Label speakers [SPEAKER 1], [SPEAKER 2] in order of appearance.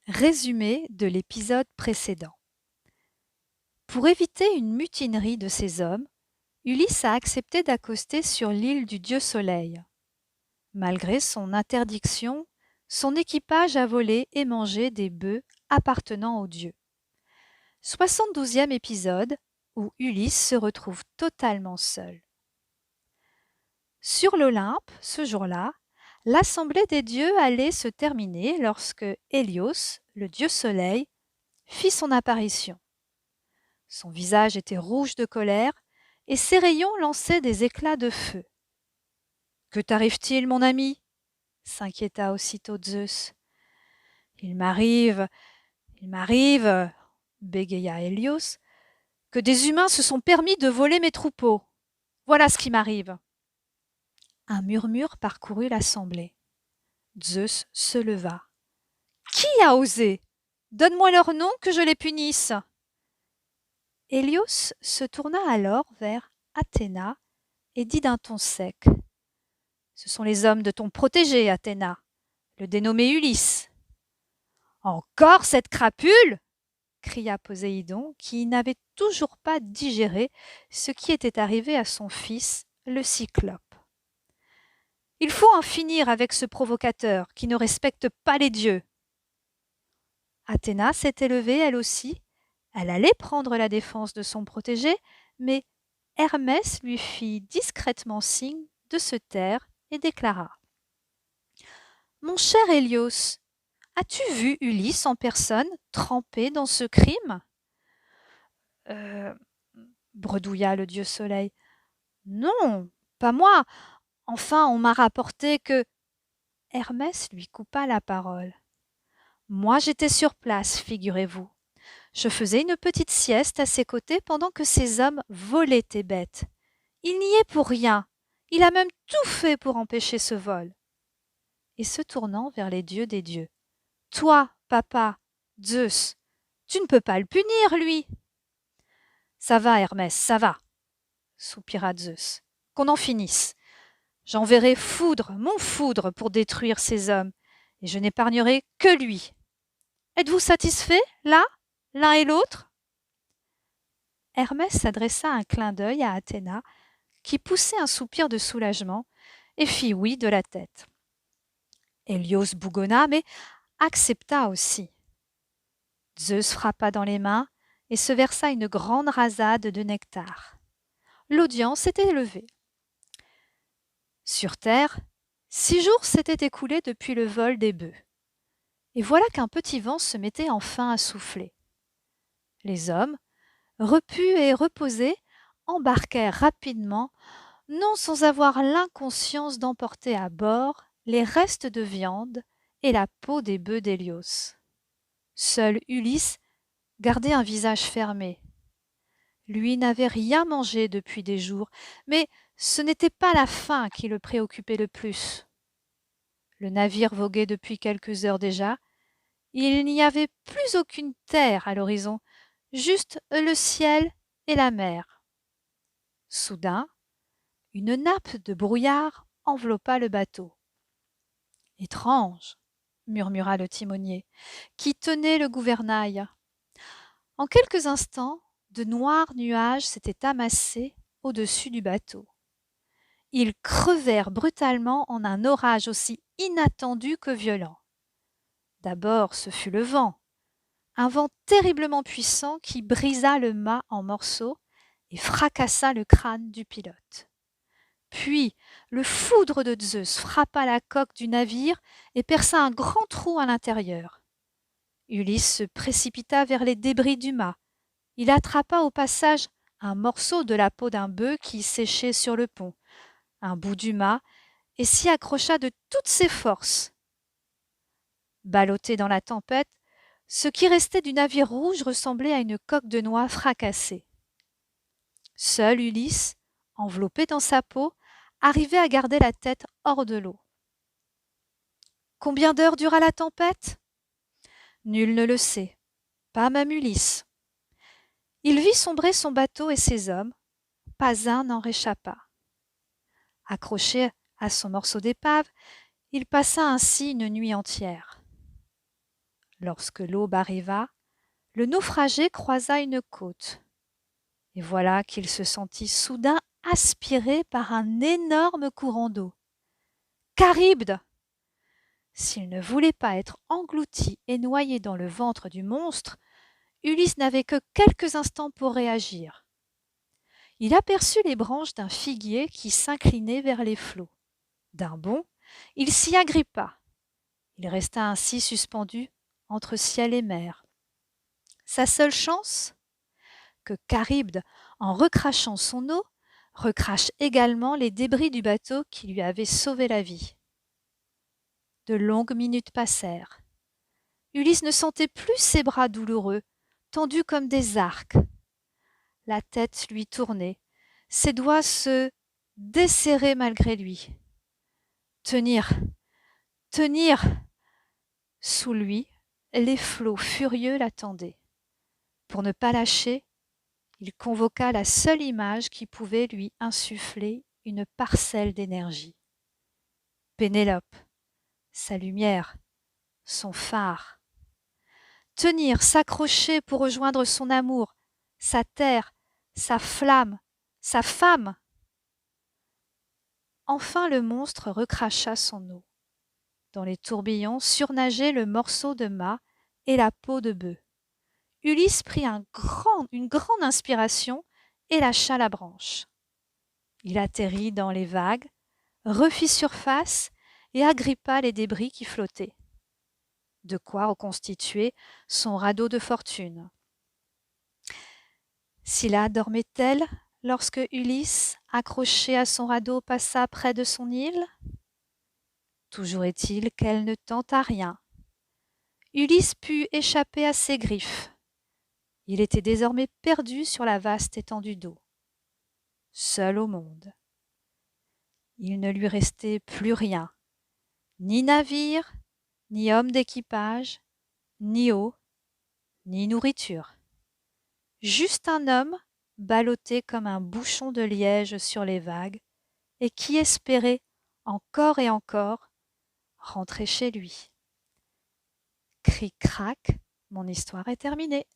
[SPEAKER 1] Résumé de l'épisode précédent. Pour éviter une mutinerie de ces hommes, Ulysse a accepté d'accoster sur l'île du dieu Soleil. Malgré son interdiction, son équipage a volé et mangé des bœufs appartenant au dieu. 72e épisode où Ulysse se retrouve totalement seul. Sur l'Olympe, ce jour-là, l'assemblée des dieux allait se terminer lorsque Hélios, le dieu Soleil, fit son apparition. Son visage était rouge de colère et ses rayons lançaient des éclats de feu. « Que t'arrive-t-il, mon ami » s'inquiéta aussitôt Zeus. « Il m'arrive, bégaya Hélios, que des humains se sont permis de voler mes troupeaux. Voilà ce qui m'arrive. » Un murmure parcourut l'assemblée. Zeus se leva. « Qui a osé ? Donne-moi leur nom que je les punisse. » Hélios se tourna alors vers Athéna et dit d'un ton sec. « Ce sont les hommes de ton protégé, Athéna, le dénommé Ulysse. »« Encore cette crapule !» cria Poséidon, qui n'avait toujours pas digéré ce qui était arrivé à son fils, le Cyclope. « Il faut en finir avec ce provocateur qui ne respecte pas les dieux. » Athéna s'était levée, elle aussi. Elle allait prendre la défense de son protégé, mais Hermès lui fit discrètement signe de se taire et déclara. « Mon cher Hélios, as-tu vu Ulysse en personne trempé dans ce crime ?» bredouilla le dieu Soleil. « Non, pas moi. Enfin, on m'a rapporté que… » Hermès lui coupa la parole. « Moi, j'étais sur place, figurez-vous. Je faisais une petite sieste à ses côtés pendant que ces hommes volaient tes bêtes. Il n'y est pour rien. Il a même tout fait pour empêcher ce vol. » Et se tournant vers les dieux des dieux. « Toi, papa, Zeus, tu ne peux pas le punir, lui. »« Ça va, Hermès, ça va, » soupira Zeus. « Qu'on en finisse. J'enverrai mon foudre pour détruire ces hommes, et je n'épargnerai que lui. Êtes-vous satisfaits, là, l'un et l'autre ?» Hermès adressa un clin d'œil à Athéna, qui poussait un soupir de soulagement et fit oui de la tête. Hélios bougonna, mais accepta aussi. Zeus frappa dans les mains et se versa une grande rasade de nectar. L'audience était levée. Sur terre, 6 jours s'étaient écoulés depuis le vol des bœufs. Et voilà qu'un petit vent se mettait enfin à souffler. Les hommes, repus et reposés, embarquèrent rapidement, non sans avoir l'inconscience d'emporter à bord les restes de viande et la peau des bœufs d'Hélios. Seul Ulysse gardait un visage fermé. Lui n'avait rien mangé depuis des jours, mais ce n'était pas la faim qui le préoccupait le plus. Le navire voguait depuis quelques heures déjà. Il n'y avait plus aucune terre à l'horizon, juste le ciel et la mer. Soudain, une nappe de brouillard enveloppa le bateau. « Étrange !» murmura le timonier, qui tenait le gouvernail. En quelques instants, de noirs nuages s'étaient amassés au-dessus du bateau. Ils crevèrent brutalement en un orage aussi inattendu que violent. D'abord, ce fut le vent, un vent terriblement puissant qui brisa le mât en morceaux et fracassa le crâne du pilote. Puis, le foudre de Zeus frappa la coque du navire et perça un grand trou à l'intérieur. Ulysse se précipita vers les débris du mât. Il attrapa au passage un morceau de la peau d'un bœuf qui séchait sur le pont, un bout du mât, et s'y accrocha de toutes ses forces. Ballotté dans la tempête, ce qui restait du navire rouge ressemblait à une coque de noix fracassée. Seul Ulysse, enveloppé dans sa peau, arrivait à garder la tête hors de l'eau. Combien d'heures dura la tempête ? Nul ne le sait, pas même Ulysse. Il vit sombrer son bateau et ses hommes, pas un n'en réchappa. Accroché à son morceau d'épave, il passa ainsi une nuit entière. Lorsque l'aube arriva, le naufragé croisa une côte. Et voilà qu'il se sentit soudain aspiré par un énorme courant d'eau. Charybde! S'il ne voulait pas être englouti et noyé dans le ventre du monstre, Ulysse n'avait que quelques instants pour réagir. Il aperçut les branches d'un figuier qui s'inclinaient vers les flots. D'un bond, il s'y agrippa. Il resta ainsi suspendu entre ciel et mer. Sa seule chance? Que Charybde, en recrachant son eau, recrache également les débris du bateau qui lui avait sauvé la vie. De longues minutes passèrent. Ulysse ne sentait plus ses bras douloureux, tendus comme des arcs. La tête lui tournait, ses doigts se desserraient malgré lui. Tenir, tenir! Sous lui, les flots furieux l'attendaient. Pour ne pas lâcher, il convoqua la seule image qui pouvait lui insuffler une parcelle d'énergie. Pénélope, sa lumière, son phare. Tenir, s'accrocher pour rejoindre son amour, sa terre, sa flamme, sa femme. Enfin le monstre recracha son eau. Dans les tourbillons surnageaient le morceau de mât et la peau de bœuf. Ulysse prit une grande inspiration et lâcha la branche. Il atterrit dans les vagues, refit surface et agrippa les débris qui flottaient. De quoi reconstituer son radeau de fortune. Scylla dormait-elle lorsque Ulysse, accroché à son radeau, passa près de son île? Toujours est-il qu'elle ne tenta rien. Ulysse put échapper à ses griffes. Il était désormais perdu sur la vaste étendue d'eau, seul au monde. Il ne lui restait plus rien, ni navire, ni homme d'équipage, ni eau, ni nourriture. Juste un homme ballotté comme un bouchon de liège sur les vagues et qui espérait, encore et encore, rentrer chez lui. Cric-crac, mon histoire est terminée.